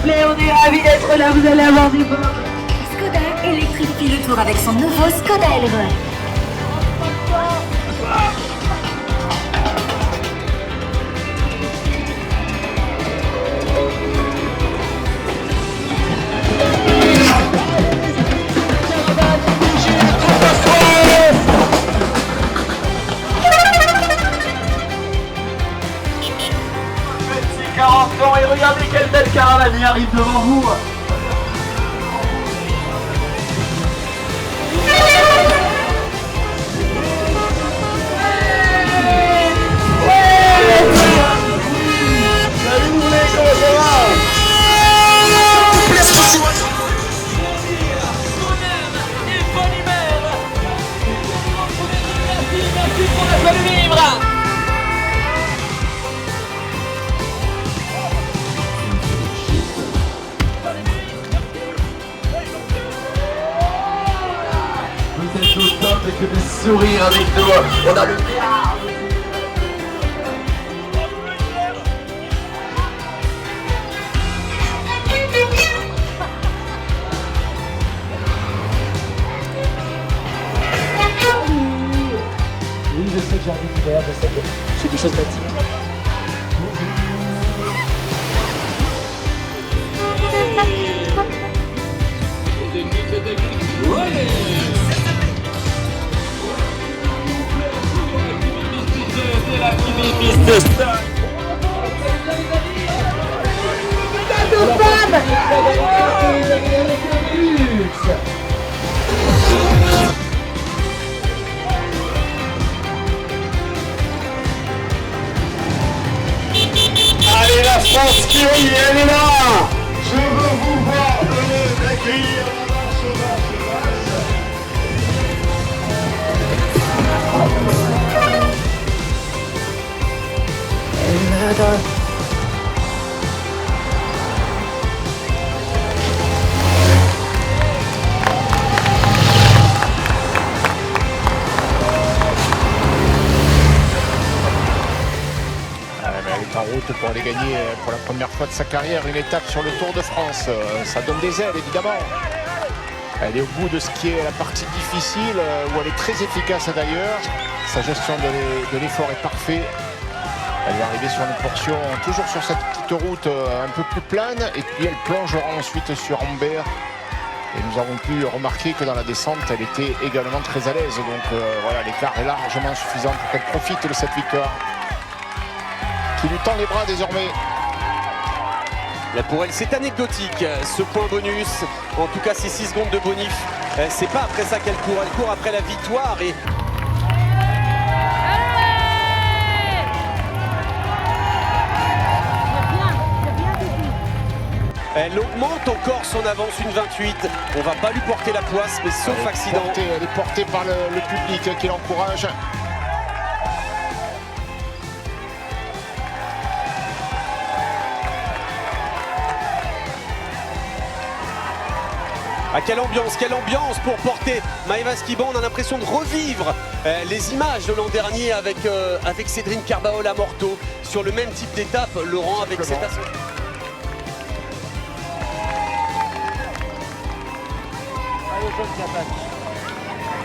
plaît, on est ravis d'être là, vous allez avoir du bon. Skoda électrifie le tour avec son nouveau Skoda Elroy. Et regardez quelle belle caravane y arrive devant vous. Salut vous les comment ça va? Merci pour la joie de vivre. Vous êtes au top et que des sourires avec nous. On a le Oui, je sais que j'ai envie d'hiver, je sais que j'ai des choses à dire. Allez la France qui rit, elle est là. Je veux vous voir l'accueillir. Elle est en route pour aller gagner pour la première fois de sa carrière une étape sur le Tour de France. Ça donne des ailes évidemment. Elle est au bout de ce qui est la partie difficile, où elle est très efficace d'ailleurs. Sa gestion de l'effort est parfaite. Elle va arriver sur une portion, toujours sur cette petite route un peu plus plane, et puis elle plongera ensuite sur Ambert. Et nous avons pu remarquer que dans la descente, elle était également très à l'aise. Donc voilà, l'écart est largement suffisant pour qu'elle profite de cette victoire, qui lui tend les bras désormais. Là pour elle, c'est anecdotique, ce point bonus. En tout cas, ces 6 secondes de bonif, c'est pas après ça qu'elle court. Elle court après la victoire. Et elle augmente encore son avance, une 28. On va pas lui porter la poisse, mais sauf accident. Elle est portée par le public qui l'encourage. Ah, quelle ambiance pour porter Maeva Skiban. On a l'impression de revivre les images de l'an dernier avec Cédrine Carbaol à Morteau sur le même type d'étape, Laurent, avec cette ascension.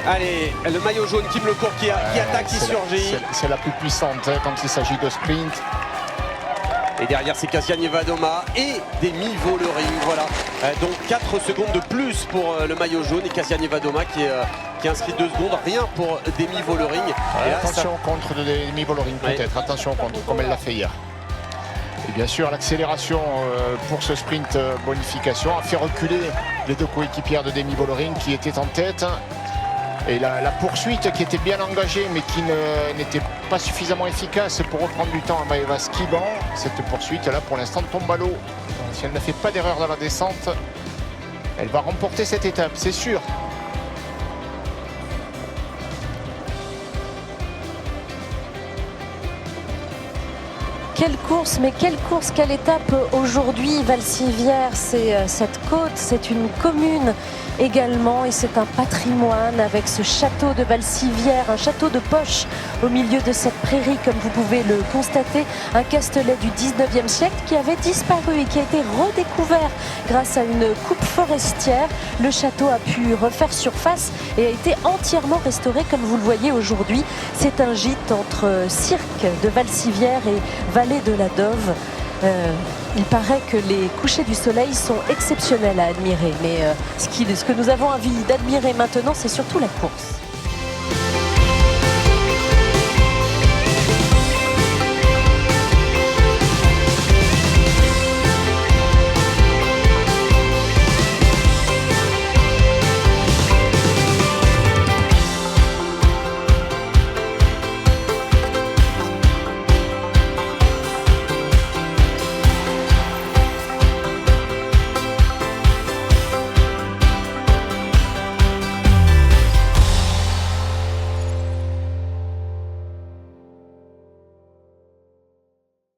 Allez, le maillot jaune, Kim Lecourt qui attaque, qui surgit. C'est la plus puissante quand il s'agit de sprint. Et derrière, c'est Kasia Nievadoma et Demi Vollering. Voilà. Donc 4 secondes de plus pour le maillot jaune et Kasia Nievadoma qui inscrit 2 secondes. Rien pour Demi Vollering. Attention contre Demi Vollering peut-être. Ouais. Attention contre, comme elle l'a fait hier. Et bien sûr, l'accélération pour ce sprint bonification a fait reculer les deux coéquipières de Demi Vollering qui étaient en tête. Et la poursuite qui était bien engagée mais qui n'était pas suffisamment efficace pour reprendre du temps à Maeva Skiban. Cette poursuite là pour l'instant tombe à l'eau. Si elle ne fait pas d'erreur dans la descente, elle va remporter cette étape, c'est sûr. Quelle course, mais quelle course, quelle étape aujourd'hui. Valcivière, c'est cette côte, c'est une commune également et c'est un patrimoine avec ce château de Valcivière, un château de poche au milieu de cette prairie comme vous pouvez le constater, un castelet du 19e siècle qui avait disparu et qui a été redécouvert grâce à une coupe forestière. Le château a pu refaire surface et a été entièrement restauré comme vous le voyez aujourd'hui. C'est un gîte entre cirque de Valcivière et vallée de la Dove. Il paraît que les couchers du soleil sont exceptionnels à admirer, mais ce que nous avons envie d'admirer maintenant, c'est surtout la course.